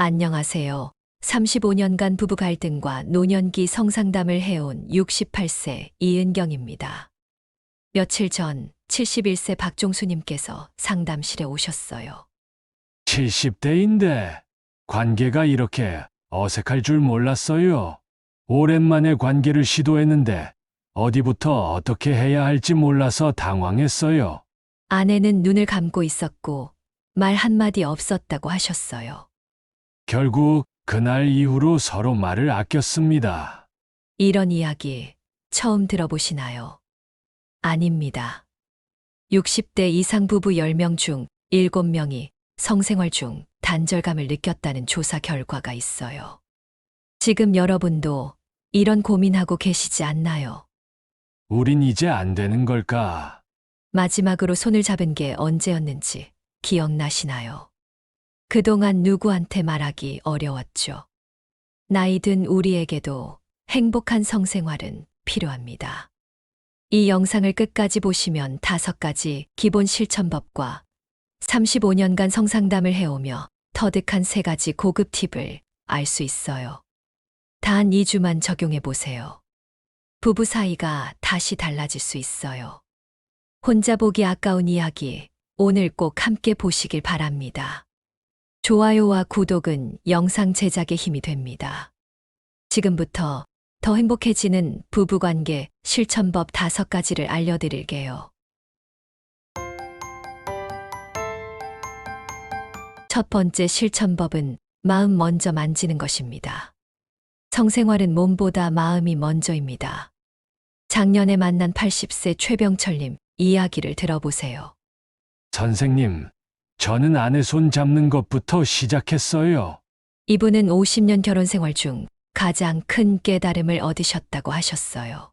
안녕하세요. 35년간 부부 갈등과 노년기 성상담을 해온 68세 이은경입니다. 며칠 전 71세 박종수님께서 상담실에 오셨어요. 70대인데 관계가 이렇게 어색할 줄 몰랐어요. 오랜만에 관계를 시도했는데 어디부터 어떻게 해야 할지 몰라서 당황했어요. 아내는 눈을 감고 있었고 말 한마디 없었다고 하셨어요. 결국 그날 이후로 서로 말을 아꼈습니다. 이런 이야기 처음 들어보시나요? 아닙니다. 60대 이상 부부 10명 중 7명이 성생활 중 단절감을 느꼈다는 조사 결과가 있어요. 지금 여러분도 이런 고민하고 계시지 않나요? 우린 이제 안 되는 걸까? 마지막으로 손을 잡은 게 언제였는지 기억나시나요? 그동안 누구한테 말하기 어려웠죠. 나이 든 우리에게도 행복한 성생활은 필요합니다. 이 영상을 끝까지 보시면 5가지 기본 실천법과 35년간 성상담을 해오며 터득한 3가지 고급 팁을 알 수 있어요. 단 2주만 적용해 보세요. 부부 사이가 다시 달라질 수 있어요. 혼자 보기 아까운 이야기, 오늘 꼭 함께 보시길 바랍니다. 좋아요와 구독은 영상 제작에 힘이 됩니다. 지금부터 더 행복해지는 부부관계 실천법 5가지를 알려드릴게요. 첫 번째 실천법은 마음 먼저 만지는 것입니다. 성생활은 몸보다 마음이 먼저입니다. 작년에 만난 80세 최병철님 이야기를 들어보세요. 선생님, 저는 아내 손 잡는 것부터 시작했어요. 이분은 50년 결혼 생활 중 가장 큰 깨달음을 얻으셨다고 하셨어요.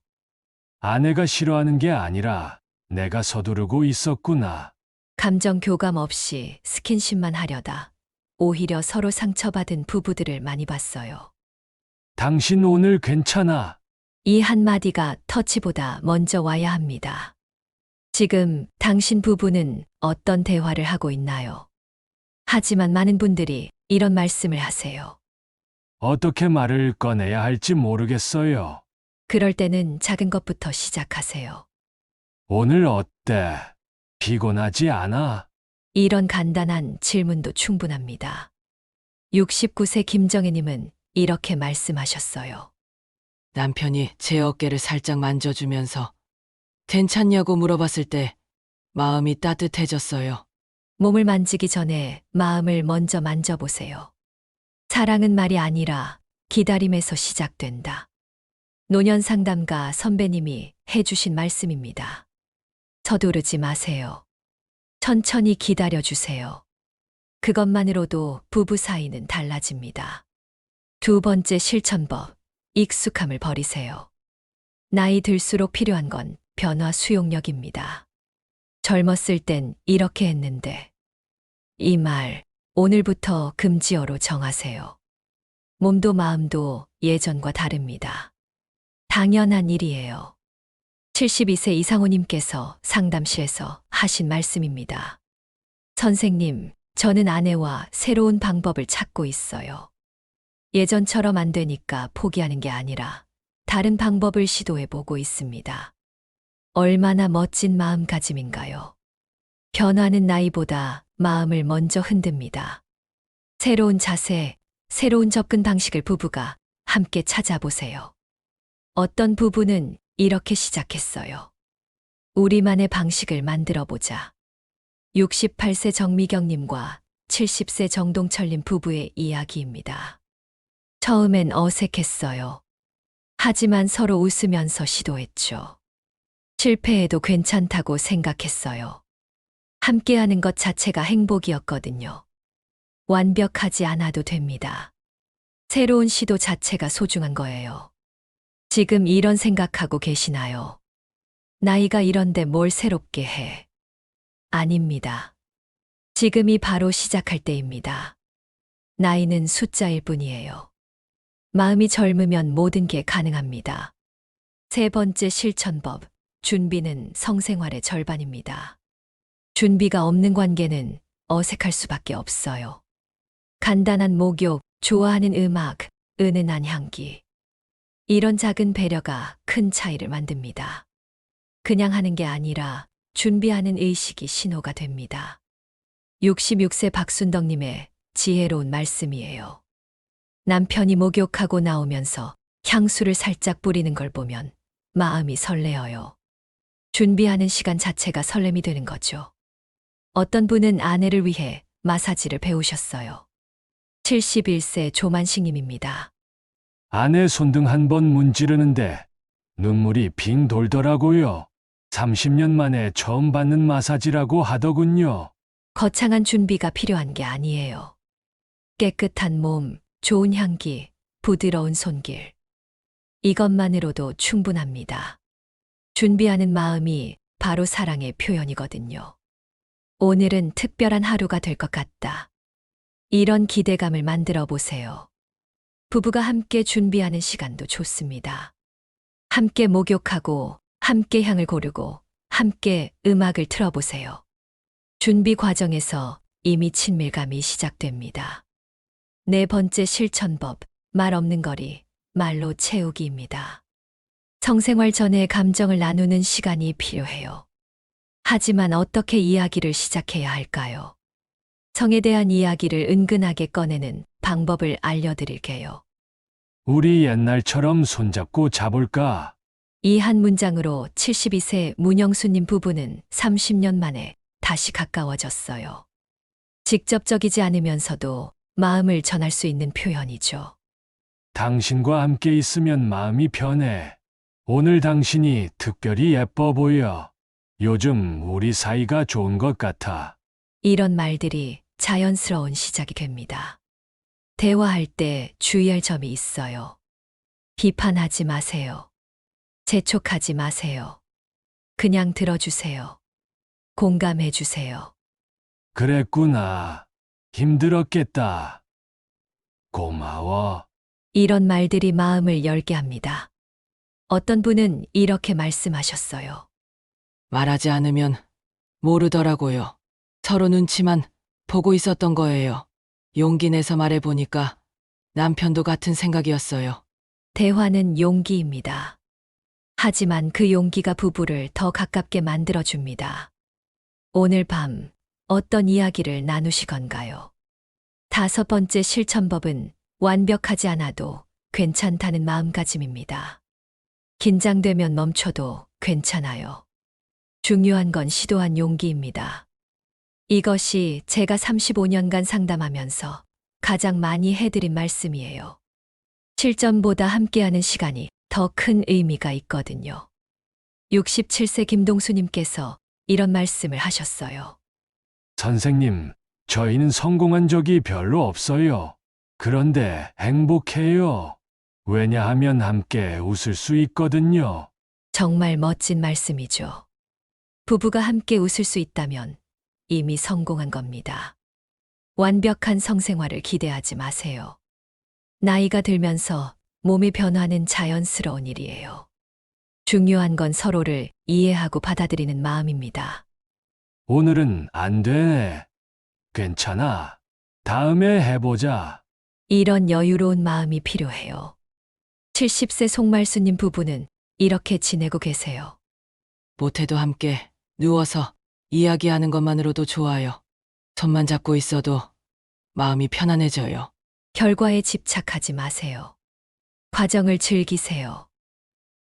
아내가 싫어하는 게 아니라 내가 서두르고 있었구나. 감정 교감 없이 스킨십만 하려다 오히려 서로 상처받은 부부들을 많이 봤어요. 당신 오늘 괜찮아. 이 한마디가 터치보다 먼저 와야 합니다. 지금 당신 부부는 어떤 대화를 하고 있나요? 하지만 많은 분들이 이런 말씀을 하세요. 어떻게 말을 꺼내야 할지 모르겠어요. 그럴 때는 작은 것부터 시작하세요. 오늘 어때? 피곤하지 않아? 이런 간단한 질문도 충분합니다. 69세 김정혜님은 이렇게 말씀하셨어요. 남편이 제 어깨를 살짝 만져주면서 괜찮냐고 물어봤을 때 마음이 따뜻해졌어요. 몸을 만지기 전에 마음을 먼저 만져보세요. 사랑은 말이 아니라 기다림에서 시작된다. 노년 상담가 선배님이 해주신 말씀입니다. 서두르지 마세요. 천천히 기다려주세요. 그것만으로도 부부 사이는 달라집니다. 두 번째 실천법, 익숙함을 버리세요. 나이 들수록 필요한 건 변화 수용력입니다. 젊었을 땐 이렇게 했는데 이 말 오늘부터 금지어로 정하세요. 몸도 마음도 예전과 다릅니다. 당연한 일이에요. 72세 이상호님께서 상담실에서 하신 말씀입니다. 선생님, 저는 아내와 새로운 방법을 찾고 있어요. 예전처럼 안 되니까 포기하는 게 아니라 다른 방법을 시도해 보고 있습니다. 얼마나 멋진 마음가짐인가요? 변화는 나이보다 마음을 먼저 흔듭니다. 새로운 자세, 새로운 접근 방식을 부부가 함께 찾아보세요. 어떤 부부는 이렇게 시작했어요. 우리만의 방식을 만들어 보자. 68세 정미경님과 70세 정동철님 부부의 이야기입니다. 처음엔 어색했어요. 하지만 서로 웃으면서 시도했죠. 실패해도 괜찮다고 생각했어요. 함께하는 것 자체가 행복이었거든요. 완벽하지 않아도 됩니다. 새로운 시도 자체가 소중한 거예요. 지금 이런 생각하고 계시나요? 나이가 이런데 뭘 새롭게 해? 아닙니다. 지금이 바로 시작할 때입니다. 나이는 숫자일 뿐이에요. 마음이 젊으면 모든 게 가능합니다. 세 번째 실천법, 준비는 성생활의 절반입니다. 준비가 없는 관계는 어색할 수밖에 없어요. 간단한 목욕, 좋아하는 음악, 은은한 향기. 이런 작은 배려가 큰 차이를 만듭니다. 그냥 하는 게 아니라 준비하는 의식이 신호가 됩니다. 66세 박순덕님의 지혜로운 말씀이에요. 남편이 목욕하고 나오면서 향수를 살짝 뿌리는 걸 보면 마음이 설레어요. 준비하는 시간 자체가 설렘이 되는 거죠. 어떤 분은 아내를 위해 마사지를 배우셨어요. 71세 조만식님입니다. 아내 손등 한 번 문지르는데 눈물이 빙 돌더라고요. 30년 만에 처음 받는 마사지라고 하더군요. 거창한 준비가 필요한 게 아니에요. 깨끗한 몸, 좋은 향기, 부드러운 손길. 이것만으로도 충분합니다. 준비하는 마음이 바로 사랑의 표현이거든요. 오늘은 특별한 하루가 될 것 같다. 이런 기대감을 만들어 보세요. 부부가 함께 준비하는 시간도 좋습니다. 함께 목욕하고, 함께 향을 고르고, 함께 음악을 틀어보세요. 준비 과정에서 이미 친밀감이 시작됩니다. 네 번째 실천법, 말 없는 거리, 말로 채우기입니다. 성생활 전에 감정을 나누는 시간이 필요해요. 하지만 어떻게 이야기를 시작해야 할까요? 성에 대한 이야기를 은근하게 꺼내는 방법을 알려드릴게요. 우리 옛날처럼 손잡고 자볼까? 이 한 문장으로 72세 문영수님 부부는 30년 만에 다시 가까워졌어요. 직접적이지 않으면서도 마음을 전할 수 있는 표현이죠. 당신과 함께 있으면 마음이 편해. 오늘 당신이 특별히 예뻐 보여. 요즘 우리 사이가 좋은 것 같아. 이런 말들이 자연스러운 시작이 됩니다. 대화할 때 주의할 점이 있어요. 비판하지 마세요. 재촉하지 마세요. 그냥 들어주세요. 공감해 주세요. 그랬구나. 힘들었겠다. 고마워. 이런 말들이 마음을 열게 합니다. 어떤 분은 이렇게 말씀하셨어요. 말하지 않으면 모르더라고요. 서로 눈치만 보고 있었던 거예요. 용기 내서 말해보니까 남편도 같은 생각이었어요. 대화는 용기입니다. 하지만 그 용기가 부부를 더 가깝게 만들어줍니다. 오늘 밤 어떤 이야기를 나누시건가요? 다섯 번째 실천법은 완벽하지 않아도 괜찮다는 마음가짐입니다. 긴장되면 멈춰도 괜찮아요. 중요한 건 시도한 용기입니다. 이것이 제가 35년간 상담하면서 가장 많이 해드린 말씀이에요. 실전보다 함께하는 시간이 더 큰 의미가 있거든요. 67세 김동수님께서 이런 말씀을 하셨어요. 선생님, 저희는 성공한 적이 별로 없어요. 그런데 행복해요. 왜냐하면 함께 웃을 수 있거든요. 정말 멋진 말씀이죠. 부부가 함께 웃을 수 있다면 이미 성공한 겁니다. 완벽한 성생활을 기대하지 마세요. 나이가 들면서 몸이 변화는 자연스러운 일이에요. 중요한 건 서로를 이해하고 받아들이는 마음입니다. 오늘은 안 되네. 괜찮아. 다음에 해보자. 이런 여유로운 마음이 필요해요. 70세 송말수님 부부는 이렇게 지내고 계세요. 못해도 함께 누워서 이야기하는 것만으로도 좋아요. 손만 잡고 있어도 마음이 편안해져요. 결과에 집착하지 마세요. 과정을 즐기세요.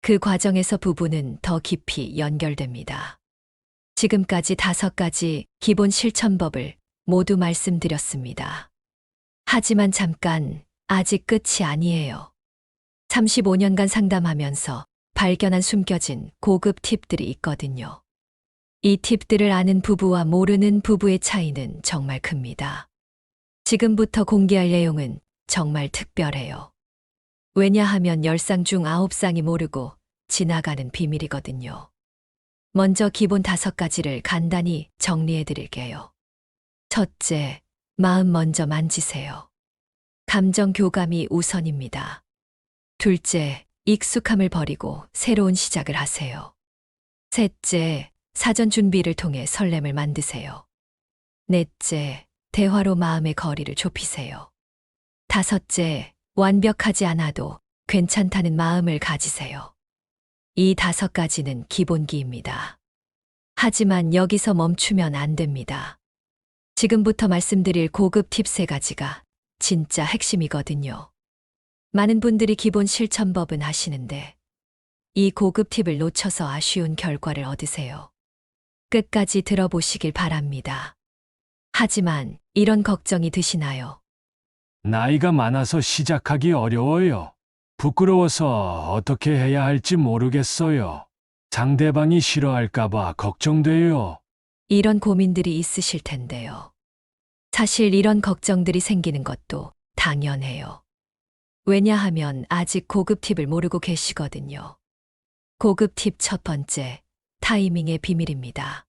그 과정에서 부부는 더 깊이 연결됩니다. 지금까지 5가지 기본 실천법을 모두 말씀드렸습니다. 하지만 잠깐, 아직 끝이 아니에요. 35년간 상담하면서 발견한 숨겨진 고급 팁들이 있거든요. 이 팁들을 아는 부부와 모르는 부부의 차이는 정말 큽니다. 지금부터 공개할 내용은 정말 특별해요. 왜냐하면 10상 중 9상이 모르고 지나가는 비밀이거든요. 먼저 기본 5가지를 간단히 정리해 드릴게요. 첫째, 마음 먼저 만지세요. 감정 교감이 우선입니다. 둘째, 익숙함을 버리고 새로운 시작을 하세요. 셋째, 사전 준비를 통해 설렘을 만드세요. 넷째, 대화로 마음의 거리를 좁히세요. 다섯째, 완벽하지 않아도 괜찮다는 마음을 가지세요. 이 5가지는 기본기입니다. 하지만 여기서 멈추면 안 됩니다. 지금부터 말씀드릴 고급 팁 3가지가 진짜 핵심이거든요. 많은 분들이 기본 실천법은 하시는데 이 고급 팁을 놓쳐서 아쉬운 결과를 얻으세요. 끝까지 들어보시길 바랍니다. 하지만 이런 걱정이 드시나요? 나이가 많아서 시작하기 어려워요. 부끄러워서 어떻게 해야 할지 모르겠어요. 상대방이 싫어할까봐 걱정돼요. 이런 고민들이 있으실 텐데요. 사실 이런 걱정들이 생기는 것도 당연해요. 왜냐하면 아직 고급 팁을 모르고 계시거든요. 고급 팁 1번째, 타이밍의 비밀입니다.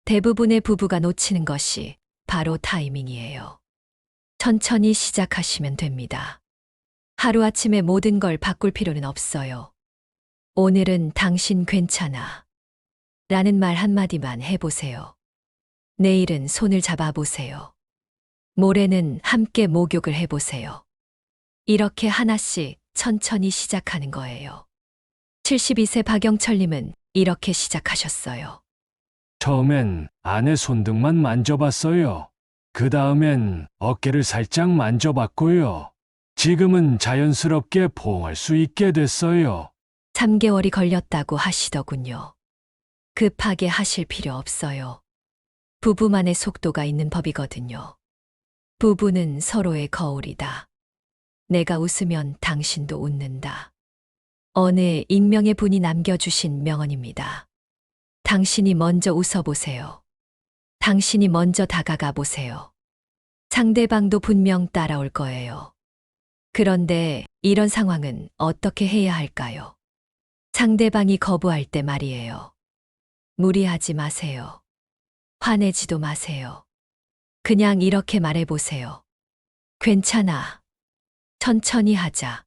대부분의 부부가 놓치는 것이 바로 타이밍이에요. 천천히 시작하시면 됩니다. 하루아침에 모든 걸 바꿀 필요는 없어요. 오늘은 당신 괜찮아. 라는 말 한마디만 해보세요. 내일은 손을 잡아보세요. 모레는 함께 목욕을 해보세요. 이렇게 하나씩 천천히 시작하는 거예요. 72세 박영철님은 이렇게 시작하셨어요. 처음엔 아내 손등만 만져봤어요. 그 다음엔 어깨를 살짝 만져봤고요. 지금은 자연스럽게 포옹할 수 있게 됐어요. 3개월이 걸렸다고 하시더군요. 급하게 하실 필요 없어요. 부부만의 속도가 있는 법이거든요. 부부는 서로의 거울이다. 내가 웃으면 당신도 웃는다. 어느 익명의 분이 남겨주신 명언입니다. 당신이 먼저 웃어보세요. 당신이 먼저 다가가 보세요. 상대방도 분명 따라올 거예요. 그런데 이런 상황은 어떻게 해야 할까요? 상대방이 거부할 때 말이에요. 무리하지 마세요. 화내지도 마세요. 그냥 이렇게 말해보세요. 괜찮아. 천천히 하자.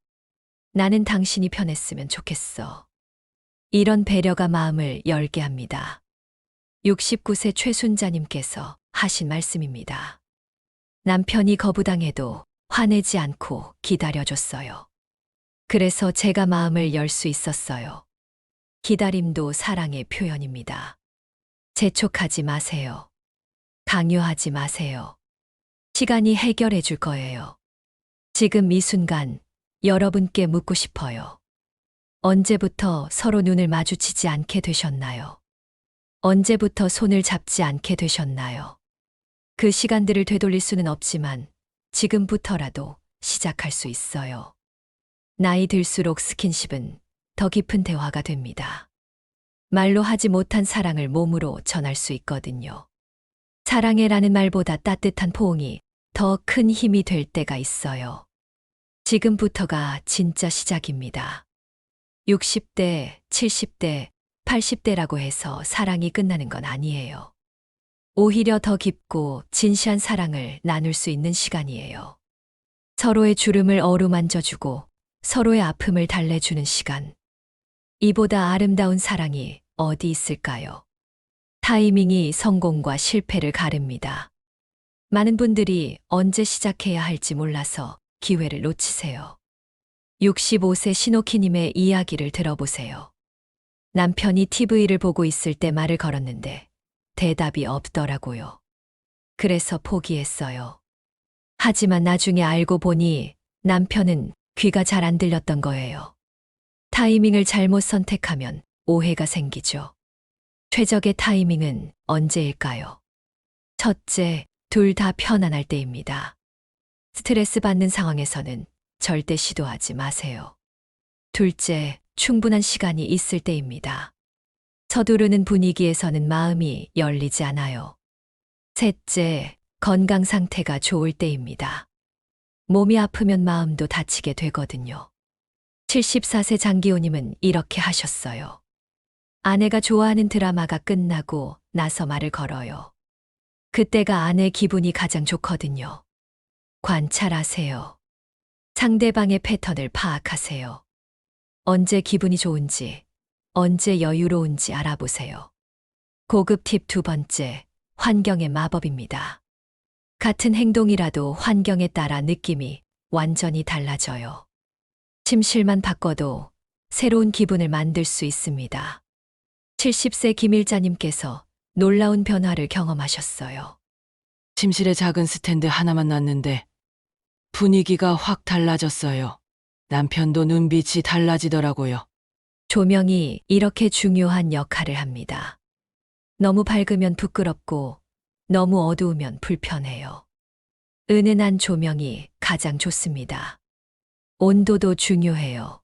나는 당신이 편했으면 좋겠어. 이런 배려가 마음을 열게 합니다. 69세 최순자님께서 하신 말씀입니다. 남편이 거부당해도 화내지 않고 기다려줬어요. 그래서 제가 마음을 열 수 있었어요. 기다림도 사랑의 표현입니다. 재촉하지 마세요. 강요하지 마세요. 시간이 해결해 줄 거예요. 지금 이 순간 여러분께 묻고 싶어요. 언제부터 서로 눈을 마주치지 않게 되셨나요? 언제부터 손을 잡지 않게 되셨나요? 그 시간들을 되돌릴 수는 없지만 지금부터라도 시작할 수 있어요. 나이 들수록 스킨십은 더 깊은 대화가 됩니다. 말로 하지 못한 사랑을 몸으로 전할 수 있거든요. 사랑해라는 말보다 따뜻한 포옹이 더 큰 힘이 될 때가 있어요. 지금부터가 진짜 시작입니다. 60대, 70대, 80대라고 해서 사랑이 끝나는 건 아니에요. 오히려 더 깊고 진시한 사랑을 나눌 수 있는 시간이에요. 서로의 주름을 어루만져주고 서로의 아픔을 달래주는 시간. 이보다 아름다운 사랑이 어디 있을까요? 타이밍이 성공과 실패를 가릅니다. 많은 분들이 언제 시작해야 할지 몰라서 기회를 놓치세요. 65세 신호키님의 이야기를 들어보세요. 남편이 TV를 보고 있을 때 말을 걸었는데 대답이 없더라고요. 그래서 포기했어요. 하지만 나중에 알고 보니 남편은 귀가 잘 안 들렸던 거예요. 타이밍을 잘못 선택하면 오해가 생기죠. 최적의 타이밍은 언제일까요? 첫째, 둘 다 편안할 때입니다. 스트레스 받는 상황에서는 절대 시도하지 마세요. 둘째, 충분한 시간이 있을 때입니다. 서두르는 분위기에서는 마음이 열리지 않아요. 셋째, 건강 상태가 좋을 때입니다. 몸이 아프면 마음도 다치게 되거든요. 74세 장기호님은 이렇게 하셨어요. 아내가 좋아하는 드라마가 끝나고 나서 말을 걸어요. 그때가 아내 기분이 가장 좋거든요. 관찰하세요. 상대방의 패턴을 파악하세요. 언제 기분이 좋은지, 언제 여유로운지 알아보세요. 고급 팁 2번째, 환경의 마법입니다. 같은 행동이라도 환경에 따라 느낌이 완전히 달라져요. 침실만 바꿔도 새로운 기분을 만들 수 있습니다. 70세 김일자님께서 놀라운 변화를 경험하셨어요. 침실에 작은 스탠드 하나만 놨는데 분위기가 확 달라졌어요. 남편도 눈빛이 달라지더라고요. 조명이 이렇게 중요한 역할을 합니다. 너무 밝으면 부끄럽고 너무 어두우면 불편해요. 은은한 조명이 가장 좋습니다. 온도도 중요해요.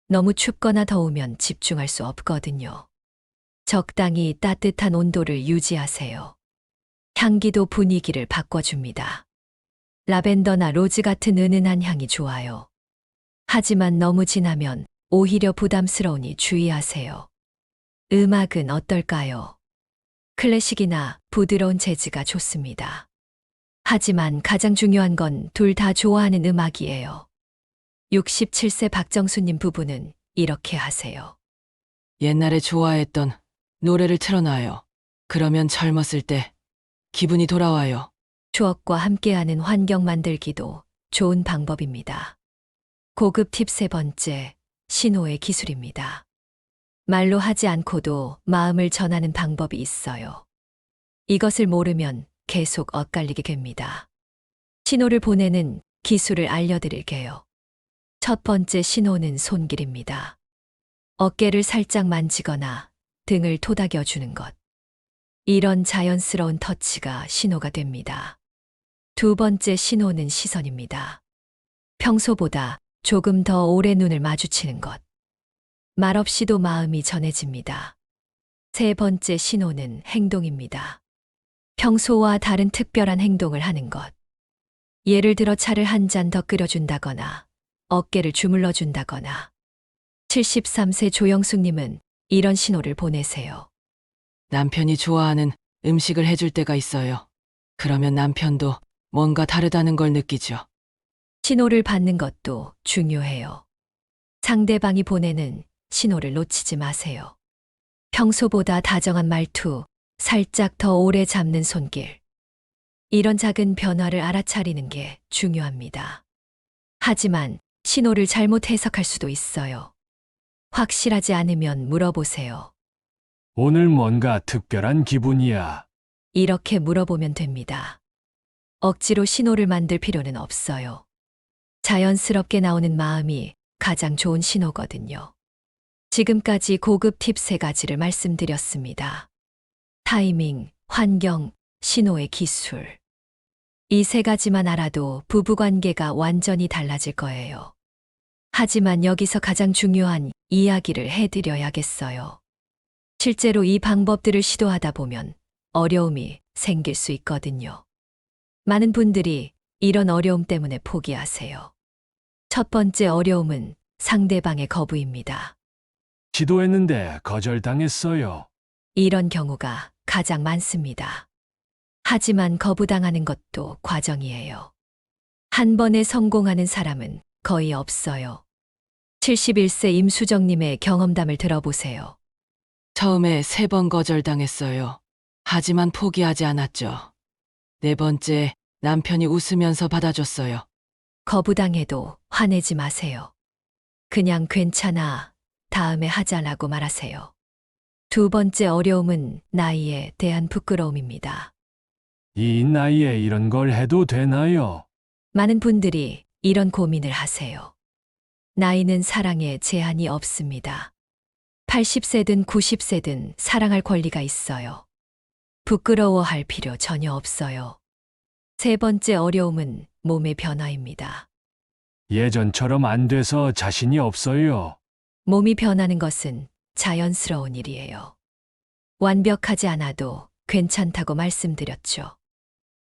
너무 춥거나 더우면 집중할 수 없거든요. 적당히 따뜻한 온도를 유지하세요. 향기도 분위기를 바꿔줍니다. 라벤더나 로즈 같은 은은한 향이 좋아요. 하지만 너무 진하면 오히려 부담스러우니 주의하세요. 음악은 어떨까요? 클래식이나 부드러운 재즈가 좋습니다. 하지만 가장 중요한 건 둘 다 좋아하는 음악이에요. 67세 박정수님 부부는 이렇게 하세요. 옛날에 좋아했던 노래를 틀어놔요. 그러면 젊었을 때 기분이 돌아와요. 추억과 함께하는 환경 만들기도 좋은 방법입니다. 고급 팁 세 번째, 신호의 기술입니다. 말로 하지 않고도 마음을 전하는 방법이 있어요. 이것을 모르면 계속 엇갈리게 됩니다. 신호를 보내는 기술을 알려드릴게요. 첫 번째 신호는 손길입니다. 어깨를 살짝 만지거나 등을 토닥여 주는 것. 이런 자연스러운 터치가 신호가 됩니다. 두 번째 신호는 시선입니다. 평소보다 조금 더 오래 눈을 마주치는 것. 말없이도 마음이 전해집니다. 세 번째 신호는 행동입니다. 평소와 다른 특별한 행동을 하는 것. 예를 들어 차를 한 잔 더 끓여준다거나 어깨를 주물러 준다거나. 73세 조영숙님은 이런 신호를 보내세요. 남편이 좋아하는 음식을 해줄 때가 있어요. 그러면 남편도 뭔가 다르다는 걸 느끼죠. 신호를 받는 것도 중요해요. 상대방이 보내는 신호를 놓치지 마세요. 평소보다 다정한 말투, 살짝 더 오래 잡는 손길. 이런 작은 변화를 알아차리는 게 중요합니다. 하지만 신호를 잘못 해석할 수도 있어요. 확실하지 않으면 물어보세요. 오늘 뭔가 특별한 기분이야. 이렇게 물어보면 됩니다. 억지로 신호를 만들 필요는 없어요. 자연스럽게 나오는 마음이 가장 좋은 신호거든요. 지금까지 고급 팁 3가지를 말씀드렸습니다. 타이밍, 환경, 신호의 기술. 이 3가지만 알아도 부부관계가 완전히 달라질 거예요. 하지만 여기서 가장 중요한 이야기를 해드려야겠어요. 실제로 이 방법들을 시도하다 보면 어려움이 생길 수 있거든요. 많은 분들이 이런 어려움 때문에 포기하세요. 첫 번째 어려움은 상대방의 거부입니다. 시도했는데 거절당했어요. 이런 경우가 가장 많습니다. 하지만 거부당하는 것도 과정이에요. 한 번에 성공하는 사람은 거의 없어요. 71세 임수정님의 경험담을 들어보세요. 처음에 3번 거절당했어요. 하지만 포기하지 않았죠. 4번째, 남편이 웃으면서 받아줬어요. 거부당해도 화내지 마세요. 그냥 괜찮아, 다음에 하자라고 말하세요. 두 번째 어려움은 나이에 대한 부끄러움입니다. 이 나이에 이런 걸 해도 되나요? 많은 분들이 이런 고민을 하세요. 나이는 사랑에 제한이 없습니다. 80세든 90세든 사랑할 권리가 있어요. 부끄러워할 필요 전혀 없어요. 세 번째 어려움은 몸의 변화입니다. 예전처럼 안 돼서 자신이 없어요. 몸이 변하는 것은 자연스러운 일이에요. 완벽하지 않아도 괜찮다고 말씀드렸죠.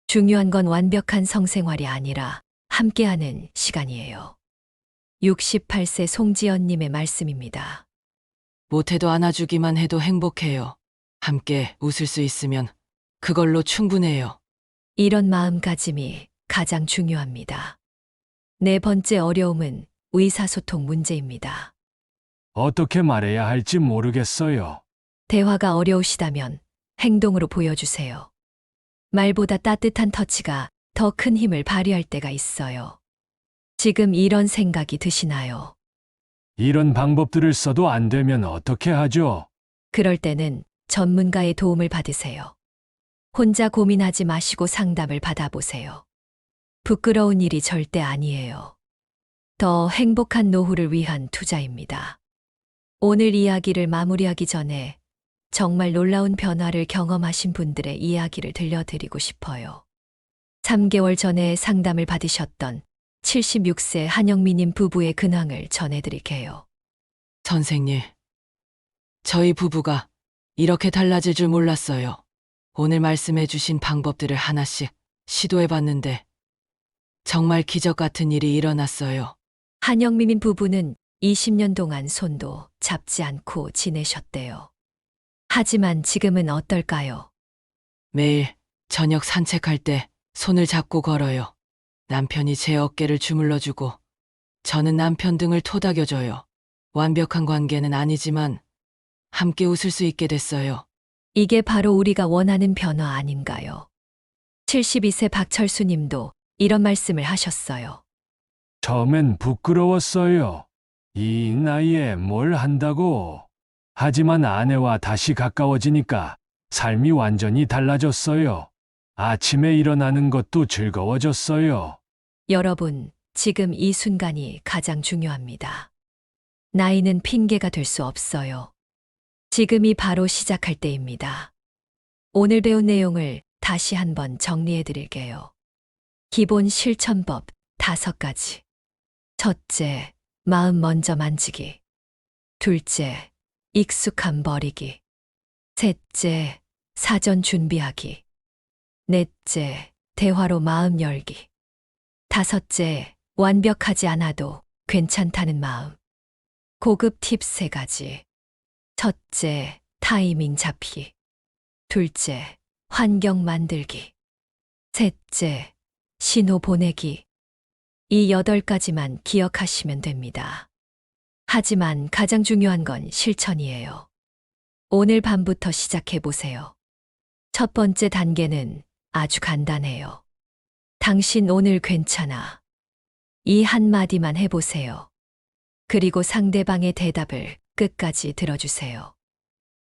중요한 건 완벽한 성생활이 아니라 함께하는 시간이에요. 68세 송지연님의 말씀입니다. 못해도 안아주기만 해도 행복해요. 함께 웃을 수 있으면 그걸로 충분해요. 이런 마음가짐이 가장 중요합니다. 네 번째 어려움은 의사소통 문제입니다. 어떻게 말해야 할지 모르겠어요. 대화가 어려우시다면 행동으로 보여주세요. 말보다 따뜻한 터치가 더 큰 힘을 발휘할 때가 있어요. 지금 이런 생각이 드시나요? 이런 방법들을 써도 안 되면 어떻게 하죠? 그럴 때는 전문가의 도움을 받으세요. 혼자 고민하지 마시고 상담을 받아보세요. 부끄러운 일이 절대 아니에요. 더 행복한 노후를 위한 투자입니다. 오늘 이야기를 마무리하기 전에 정말 놀라운 변화를 경험하신 분들의 이야기를 들려드리고 싶어요. 3개월 전에 상담을 받으셨던 76세 한영미님 부부의 근황을 전해드릴게요. 선생님, 저희 부부가 이렇게 달라질 줄 몰랐어요. 오늘 말씀해 주신 방법들을 하나씩 시도해 봤는데 정말 기적 같은 일이 일어났어요. 한영미님 부부는 20년 동안 손도 잡지 않고 지내셨대요. 하지만 지금은 어떨까요? 매일 저녁 산책할 때 손을 잡고 걸어요. 남편이 제 어깨를 주물러주고 저는 남편 등을 토닥여줘요. 완벽한 관계는 아니지만 함께 웃을 수 있게 됐어요. 이게 바로 우리가 원하는 변화 아닌가요? 72세 박철수 님도 이런 말씀을 하셨어요. 처음엔 부끄러웠어요. 이 나이에 뭘 한다고. 하지만 아내와 다시 가까워지니까 삶이 완전히 달라졌어요. 아침에 일어나는 것도 즐거워졌어요. 여러분, 지금 이 순간이 가장 중요합니다. 나이는 핑계가 될 수 없어요. 지금이 바로 시작할 때입니다. 오늘 배운 내용을 다시 한번 정리해 드릴게요. 기본 실천법 5가지. 첫째, 마음 먼저 만지기. 둘째, 익숙함 버리기. 셋째, 사전 준비하기. 넷째, 대화로 마음 열기. 다섯째, 완벽하지 않아도 괜찮다는 마음. 고급 팁 3가지. 첫째, 타이밍 잡기. 둘째, 환경 만들기. 셋째, 신호 보내기. 이 8가지만 기억하시면 됩니다. 하지만 가장 중요한 건 실천이에요. 오늘 밤부터 시작해 보세요. 첫 번째 단계는 아주 간단해요. 당신 오늘 괜찮아. 이 한마디만 해보세요. 그리고 상대방의 대답을 끝까지 들어주세요.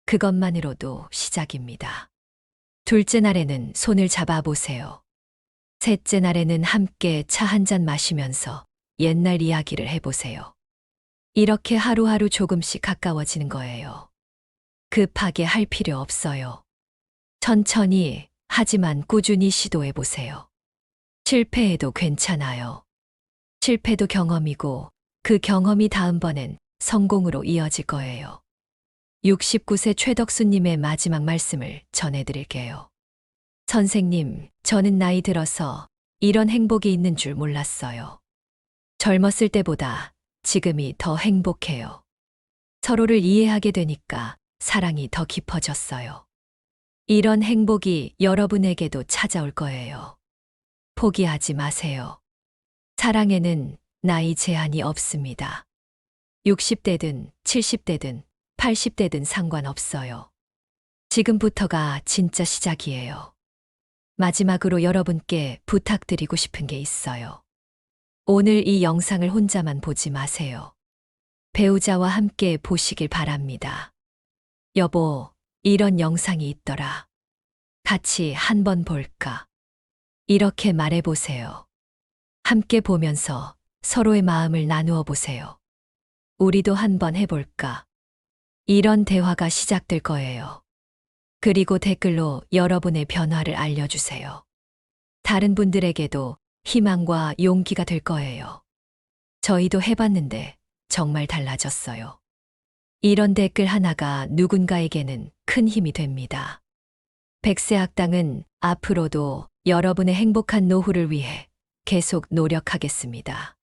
그것만으로도 시작입니다. 둘째 날에는 손을 잡아보세요. 셋째 날에는 함께 차 한 잔 마시면서 옛날 이야기를 해보세요. 이렇게 하루하루 조금씩 가까워지는 거예요. 급하게 할 필요 없어요. 천천히, 하지만 꾸준히 시도해 보세요. 실패해도 괜찮아요. 실패도 경험이고 그 경험이 다음번엔 성공으로 이어질 거예요. 69세 최덕수님의 마지막 말씀을 전해드릴게요. 선생님, 저는 나이 들어서 이런 행복이 있는 줄 몰랐어요. 젊었을 때보다 지금이 더 행복해요. 서로를 이해하게 되니까 사랑이 더 깊어졌어요. 이런 행복이 여러분에게도 찾아올 거예요. 포기하지 마세요. 사랑에는 나이 제한이 없습니다. 60대든 70대든 80대든 상관없어요. 지금부터가 진짜 시작이에요. 마지막으로 여러분께 부탁드리고 싶은 게 있어요. 오늘 이 영상을 혼자만 보지 마세요. 배우자와 함께 보시길 바랍니다. 여보, 이런 영상이 있더라. 같이 한번 볼까? 이렇게 말해보세요. 함께 보면서 서로의 마음을 나누어 보세요. 우리도 한번 해볼까? 이런 대화가 시작될 거예요. 그리고 댓글로 여러분의 변화를 알려주세요. 다른 분들에게도 희망과 용기가 될 거예요. 저희도 해봤는데 정말 달라졌어요. 이런 댓글 하나가 누군가에게는 큰 힘이 됩니다. 백세학당은 앞으로도 여러분의 행복한 노후를 위해 계속 노력하겠습니다.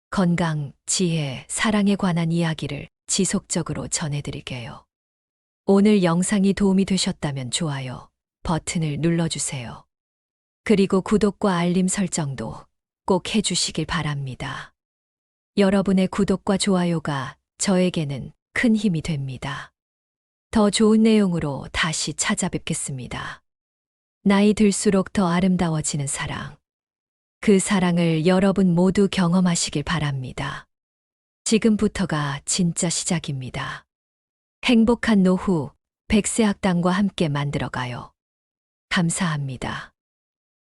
건강, 지혜, 사랑에 관한 이야기를 지속적으로 전해드릴게요. 오늘 영상이 도움이 되셨다면 좋아요 버튼을 눌러주세요. 그리고 구독과 알림 설정도 꼭 해주시길 바랍니다. 여러분의 구독과 좋아요가 저에게는 큰 힘이 됩니다. 더 좋은 내용으로 다시 찾아뵙겠습니다. 나이 들수록 더 아름다워지는 사랑. 그 사랑을 여러분 모두 경험하시길 바랍니다. 지금부터가 진짜 시작입니다. 행복한 노후, 백세학당과 함께 만들어가요. 감사합니다.